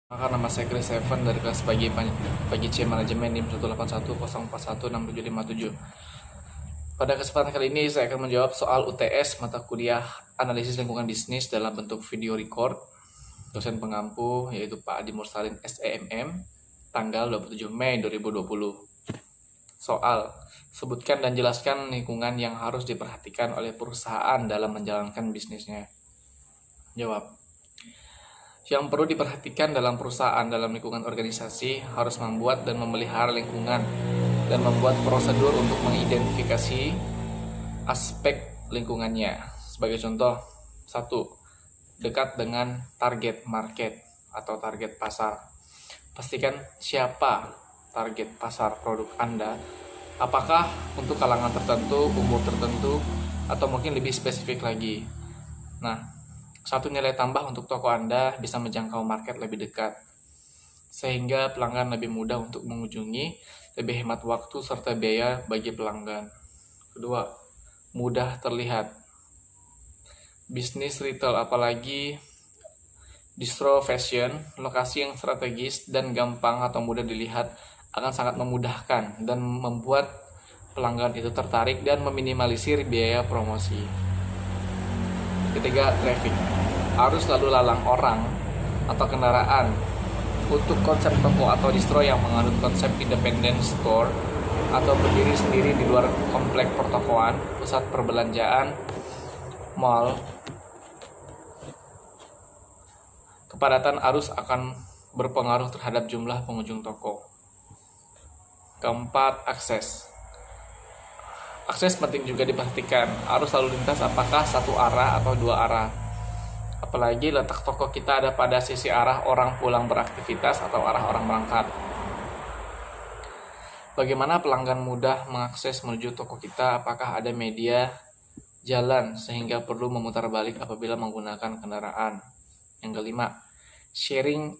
Maka nama saya Chris Evan dari kelas pagi C Manajemen NIM 18104167757. Pada kesempatan kali ini saya akan menjawab soal UTS mata kuliah Analisis Lingkungan Bisnis dalam bentuk video record. Dosen pengampu yaitu Pak Adi Mursalin SEMM, tanggal 27 Mei 2020. Soal, sebutkan dan jelaskan lingkungan yang harus diperhatikan oleh perusahaan dalam menjalankan bisnisnya. Jawab. Yang perlu diperhatikan dalam perusahaan dalam lingkungan organisasi harus membuat dan memelihara lingkungan dan membuat prosedur untuk mengidentifikasi aspek lingkungannya. Sebagai contoh, 1. Dekat dengan target market atau target pasar. Pastikan siapa target pasar produk Anda. Apakah untuk kalangan tertentu, umur tertentu, atau mungkin lebih spesifik lagi. Nah, satu nilai tambah untuk toko Anda bisa menjangkau market lebih dekat, sehingga pelanggan lebih mudah untuk mengunjungi, lebih hemat waktu serta biaya bagi pelanggan. Kedua, mudah terlihat. Bisnis retail apalagi distro fashion, lokasi yang strategis dan gampang atau mudah dilihat akan sangat memudahkan dan membuat pelanggan itu tertarik dan meminimalisir biaya promosi. Ketiga, traffic. Arus lalu lalang orang atau kendaraan untuk konsep toko atau distro yang menganut konsep independent store atau berdiri sendiri di luar komplek pertokoan, pusat perbelanjaan, mall. Kepadatan arus akan berpengaruh terhadap jumlah pengunjung toko. Keempat, akses. Akses penting juga diperhatikan. Arus lalu lintas apakah satu arah atau dua arah. Apalagi letak toko kita ada pada sisi arah orang pulang beraktivitas atau arah orang berangkat. Bagaimana pelanggan mudah mengakses menuju toko kita? Apakah ada media jalan sehingga perlu memutar balik apabila menggunakan kendaraan? Yang kelima, sharing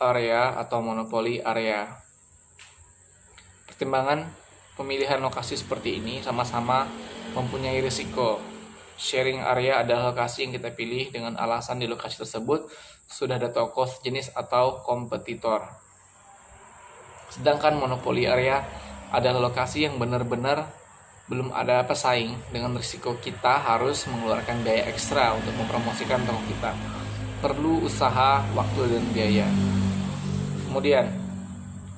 area atau monopoli area. Pertimbangan pemilihan lokasi seperti ini sama-sama mempunyai risiko. Sharing area adalah lokasi yang kita pilih dengan alasan di lokasi tersebut sudah ada toko sejenis atau kompetitor. Sedangkan monopoli area adalah lokasi yang benar-benar belum ada pesaing dengan risiko kita harus mengeluarkan biaya ekstra untuk mempromosikan toko kita. Perlu usaha, waktu, dan biaya. Kemudian,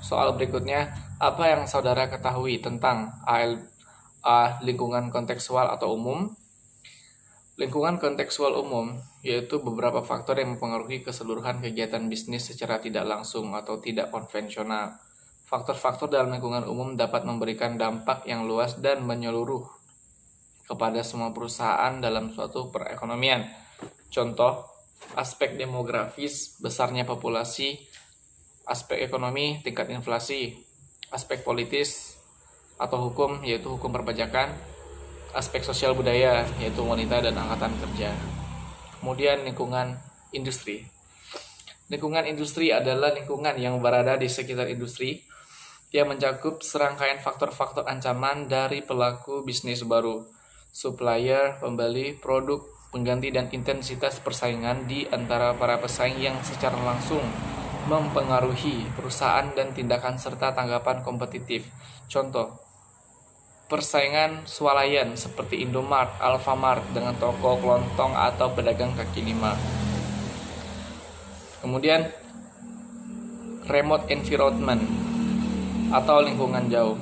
soal berikutnya, apa yang saudara ketahui tentang lingkungan kontekstual atau umum? Lingkungan kontekstual umum yaitu beberapa faktor yang mempengaruhi keseluruhan kegiatan bisnis secara tidak langsung atau tidak konvensional. Faktor-faktor dalam lingkungan umum dapat memberikan dampak yang luas dan menyeluruh kepada semua perusahaan dalam suatu perekonomian. Contoh, aspek demografis, besarnya populasi, aspek ekonomi, tingkat inflasi, aspek politis atau hukum yaitu hukum perpajakan, aspek sosial budaya yaitu wanita dan angkatan kerja. Kemudian lingkungan industri. Lingkungan industri adalah lingkungan yang berada di sekitar industri yang mencakup serangkaian faktor-faktor ancaman dari pelaku bisnis baru, supplier, pembeli, produk, pengganti, dan intensitas persaingan di antara para pesaing yang secara langsung mempengaruhi perusahaan dan tindakan serta tanggapan kompetitif. Contoh, persaingan swalayan seperti Indomart, Alfamart dengan toko kelontong atau pedagang kaki lima. Kemudian remote environment atau lingkungan jauh.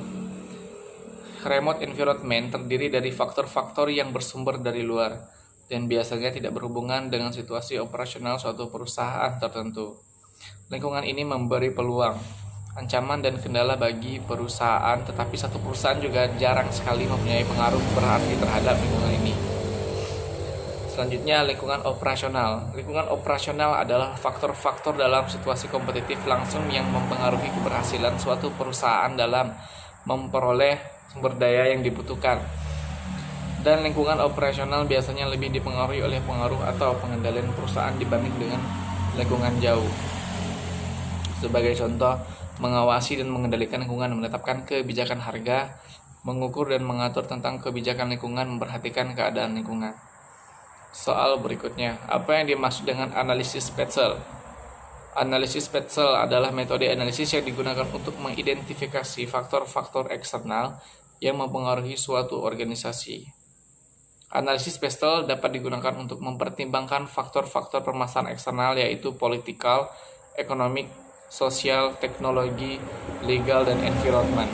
Remote environment terdiri dari faktor-faktor yang bersumber dari luar dan biasanya tidak berhubungan dengan situasi operasional suatu perusahaan tertentu. Lingkungan ini memberi peluang, ancaman dan kendala bagi perusahaan, tetapi satu perusahaan juga jarang sekali mempunyai pengaruh berarti terhadap lingkungan ini. Selanjutnya, lingkungan operasional. Lingkungan operasional adalah faktor-faktor dalam situasi kompetitif langsung yang mempengaruhi keberhasilan suatu perusahaan dalam memperoleh sumber daya yang dibutuhkan. Dan lingkungan operasional biasanya lebih dipengaruhi oleh pengaruh atau pengendalian perusahaan dibanding dengan lingkungan jauh. Sebagai contoh, mengawasi dan mengendalikan lingkungan, menetapkan kebijakan harga, mengukur dan mengatur tentang kebijakan lingkungan, memperhatikan keadaan lingkungan. Soal berikutnya, apa yang dimaksud dengan analisis Petzl? Analisis Petzl adalah metode analisis yang digunakan untuk mengidentifikasi faktor-faktor eksternal yang mempengaruhi suatu organisasi. Analisis Petzl dapat digunakan untuk mempertimbangkan faktor-faktor permasalahan eksternal yaitu politikal, ekonomik, sosial, teknologi, legal, dan environment.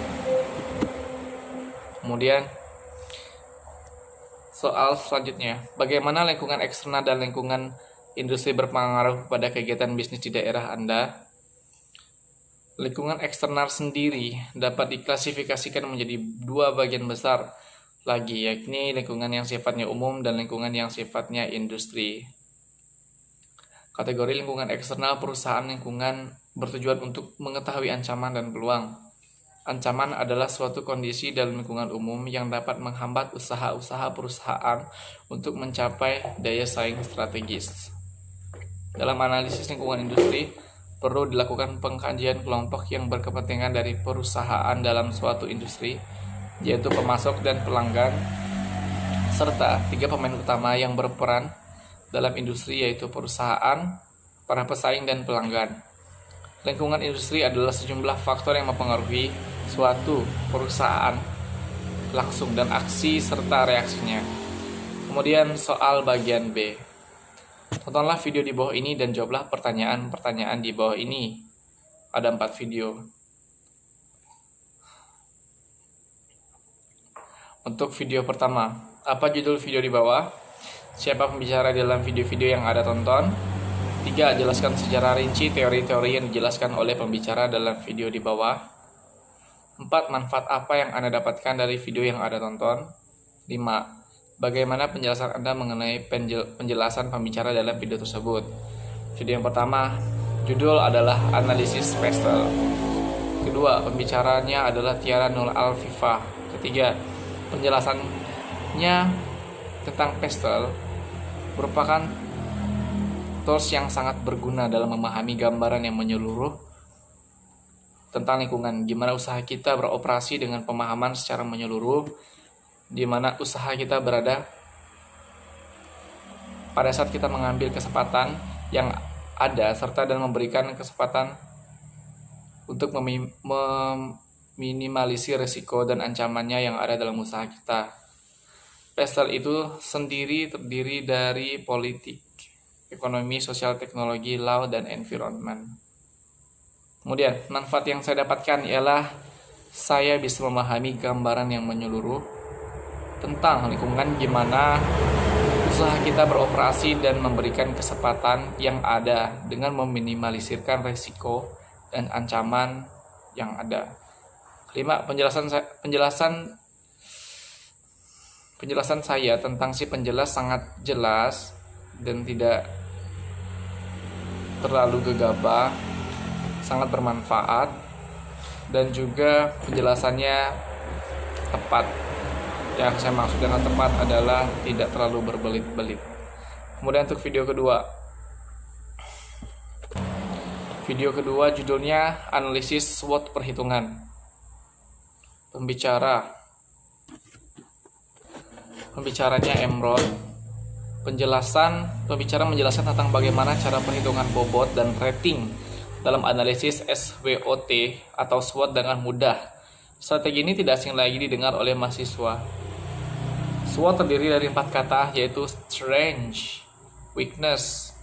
Kemudian soal selanjutnya, bagaimana lingkungan eksternal dan lingkungan industri berpengaruh pada kegiatan bisnis di daerah Anda? Lingkungan eksternal sendiri dapat diklasifikasikan menjadi dua bagian besar lagi, yakni lingkungan yang sifatnya umum dan lingkungan yang sifatnya industri. Kategori lingkungan eksternal perusahaan lingkungan bertujuan untuk mengetahui ancaman dan peluang. Ancaman adalah suatu kondisi dalam lingkungan umum yang dapat menghambat usaha-usaha perusahaan untuk mencapai daya saing strategis. Dalam analisis lingkungan industri, perlu dilakukan pengkajian kelompok yang berkepentingan dari perusahaan dalam suatu industri, yaitu pemasok dan pelanggan, serta tiga pemain utama yang berperan dalam industri yaitu perusahaan, para pesaing, dan pelanggan. Lingkungan industri adalah sejumlah faktor yang mempengaruhi suatu perusahaan langsung dan aksi serta reaksinya. Kemudian soal bagian B. Tontonlah video di bawah ini dan jawablah pertanyaan-pertanyaan di bawah ini. Ada 4 video. Untuk video pertama, apa judul video di bawah? Siapa pembicara dalam video-video yang Anda tonton? 3. Jelaskan secara rinci teori-teori yang dijelaskan oleh pembicara dalam video di bawah. 4. Manfaat apa yang Anda dapatkan dari video yang Anda tonton? 5. Bagaimana penjelasan Anda mengenai penjelasan pembicara dalam video tersebut? Video yang pertama, judul adalah Analisis Petzl. Kedua, pembicaranya adalah Tiara Nur Alfifah. Ketiga, penjelasannya tentang Petzl merupakan tools yang sangat berguna dalam memahami gambaran yang menyeluruh tentang lingkungan, gimana usaha kita beroperasi dengan pemahaman secara menyeluruh, di mana usaha kita berada pada saat kita mengambil kesempatan yang ada serta dan memberikan kesempatan untuk meminimalisir risiko dan ancamannya yang ada dalam usaha kita. Petzl itu sendiri terdiri dari politik, ekonomi, sosial, teknologi, law, dan environment. Kemudian, manfaat yang saya dapatkan ialah saya bisa memahami gambaran yang menyeluruh tentang lingkungan, gimana usaha kita beroperasi dan memberikan kesempatan yang ada dengan meminimalisirkan risiko dan ancaman yang ada. 5. Penjelasan saya tentang si penjelas sangat jelas dan tidak terlalu gegabah, sangat bermanfaat, dan juga penjelasannya tepat. Yang saya maksud dengan tepat adalah tidak terlalu berbelit-belit. Kemudian untuk video kedua. Video kedua judulnya Analisis SWOT Perhitungan. Pembicaranya Emron. Pembicara menjelaskan tentang bagaimana cara perhitungan bobot dan rating dalam analisis SWOT atau SWOT dengan mudah. Strategi ini tidak asing lagi didengar oleh mahasiswa. SWOT terdiri dari 4 kata, yaitu strength, weakness,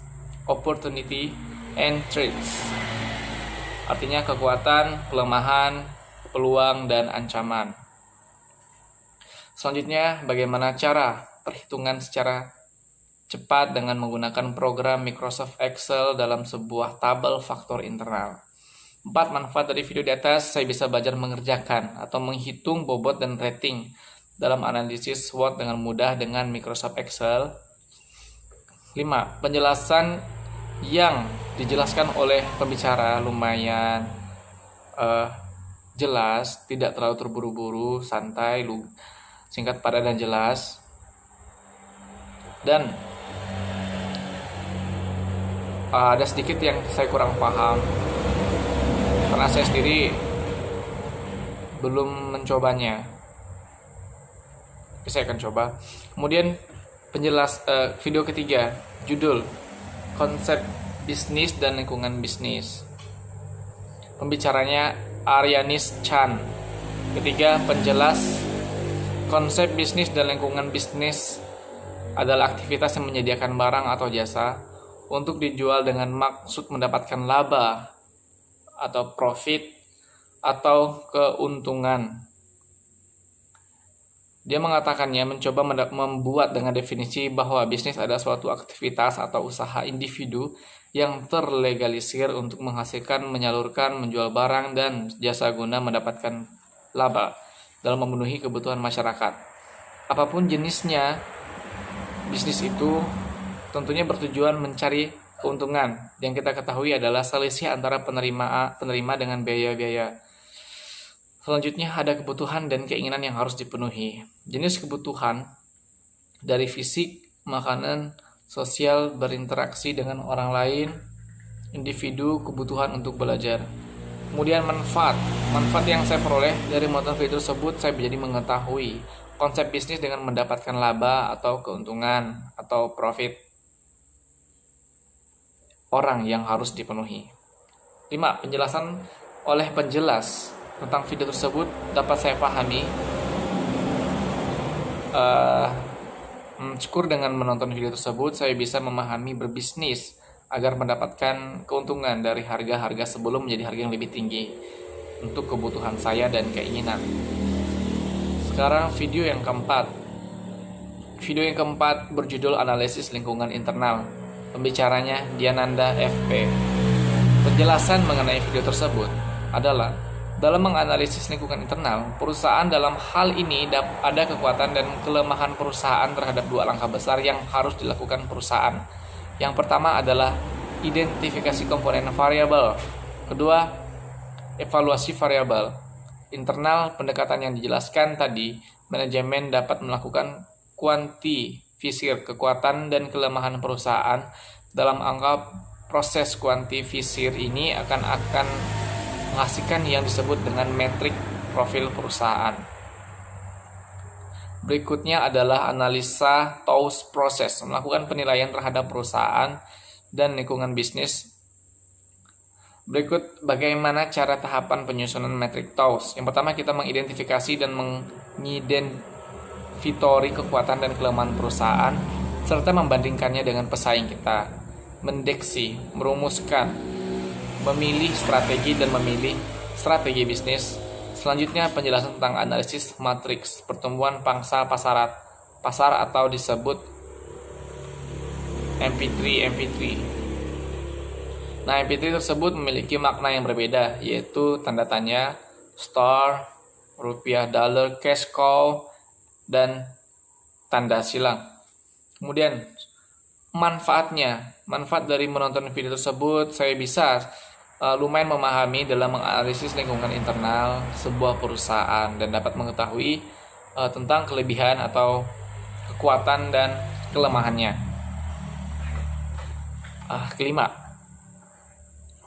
opportunity, and threats. Artinya kekuatan, kelemahan, peluang, dan ancaman. Selanjutnya, bagaimana cara perhitungan secara cepat dengan menggunakan program Microsoft Excel dalam sebuah tabel faktor internal. 4 manfaat dari video di atas, saya bisa belajar mengerjakan atau menghitung bobot dan rating dalam analisis SWOT dengan mudah dengan Microsoft Excel. 5. Penjelasan yang dijelaskan oleh pembicara lumayan jelas, tidak terlalu terburu-buru, santai, singkat, padat, dan jelas. Dan ada sedikit yang saya kurang paham karena saya sendiri belum mencobanya. Saya akan coba. Kemudian video ketiga, judul Konsep bisnis dan lingkungan bisnis. Pembicaranya Aryanis Chan. Ketiga, penjelas konsep bisnis dan lingkungan bisnis adalah aktivitas yang menyediakan barang atau jasa untuk dijual dengan maksud mendapatkan laba atau profit atau keuntungan. Dia mengatakannya mencoba membuat dengan definisi bahwa bisnis adalah suatu aktivitas atau usaha individu yang terlegalisir untuk menghasilkan, menyalurkan, menjual barang dan jasa guna mendapatkan laba dalam memenuhi kebutuhan masyarakat. Apapun jenisnya, bisnis itu tentunya bertujuan mencari keuntungan. Yang kita ketahui adalah selisih antara penerima dengan biaya-biaya. Selanjutnya ada kebutuhan dan keinginan yang harus dipenuhi. Jenis kebutuhan dari fisik, makanan, sosial, berinteraksi dengan orang lain, individu, kebutuhan untuk belajar. Kemudian manfaat yang saya peroleh dari motor video tersebut, saya menjadi mengetahui konsep bisnis dengan mendapatkan laba atau keuntungan atau profit orang yang harus dipenuhi. 5. Penjelasan oleh penjelas tentang video tersebut dapat saya pahami. Syukur dengan menonton video tersebut, saya bisa memahami berbisnis agar mendapatkan keuntungan dari harga-harga sebelum menjadi harga yang lebih tinggi untuk kebutuhan saya dan keinginan. Sekarang video yang keempat. Video yang keempat berjudul Analisis Lingkungan Internal. Pembicaranya Diananda FP. Penjelasan mengenai video tersebut adalah dalam menganalisis lingkungan internal, perusahaan dalam hal ini ada kekuatan dan kelemahan perusahaan terhadap dua langkah besar yang harus dilakukan perusahaan. Yang pertama adalah identifikasi komponen variabel. Kedua, evaluasi variabel. Internal pendekatan yang dijelaskan tadi, manajemen dapat melakukan kuantifisir kekuatan dan kelemahan perusahaan. Dalam angka proses kuantifisir ini akan menghasilkan yang disebut dengan metrik profil perusahaan. Berikutnya adalah analisa TOWS proses, melakukan penilaian terhadap perusahaan dan lingkungan bisnis. Berikut bagaimana cara tahapan penyusunan metrik TOWS. Yang pertama, kita mengidentifikasi dan mengidentifitori kekuatan dan kelemahan perusahaan serta membandingkannya dengan pesaing kita. Mendeteksi, merumuskan, memilih strategi dan memilih strategi bisnis. Selanjutnya penjelasan tentang analisis matriks pertumbuhan pangsa pasar atau disebut MP3. Nah, MP3 tersebut memiliki makna yang berbeda, yaitu tanda tanya, star, rupiah, dollar, cash cow, dan tanda silang. Kemudian manfaat dari menonton video tersebut, saya bisa lumayan memahami dalam menganalisis lingkungan internal sebuah perusahaan dan dapat mengetahui tentang kelebihan atau kekuatan dan kelemahannya. Kelima,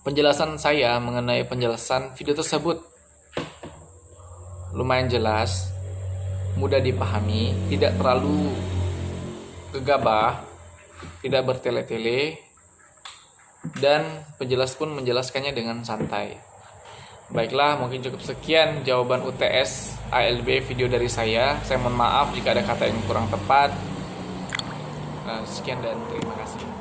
penjelasan saya mengenai penjelasan video tersebut lumayan jelas, mudah dipahami, tidak terlalu gegabah, tidak bertele-tele, dan penjelas pun menjelaskannya dengan santai. Baiklah, mungkin cukup sekian jawaban UTS ALB video dari saya. Saya mohon maaf jika ada kata yang kurang tepat. Sekian dan terima kasih.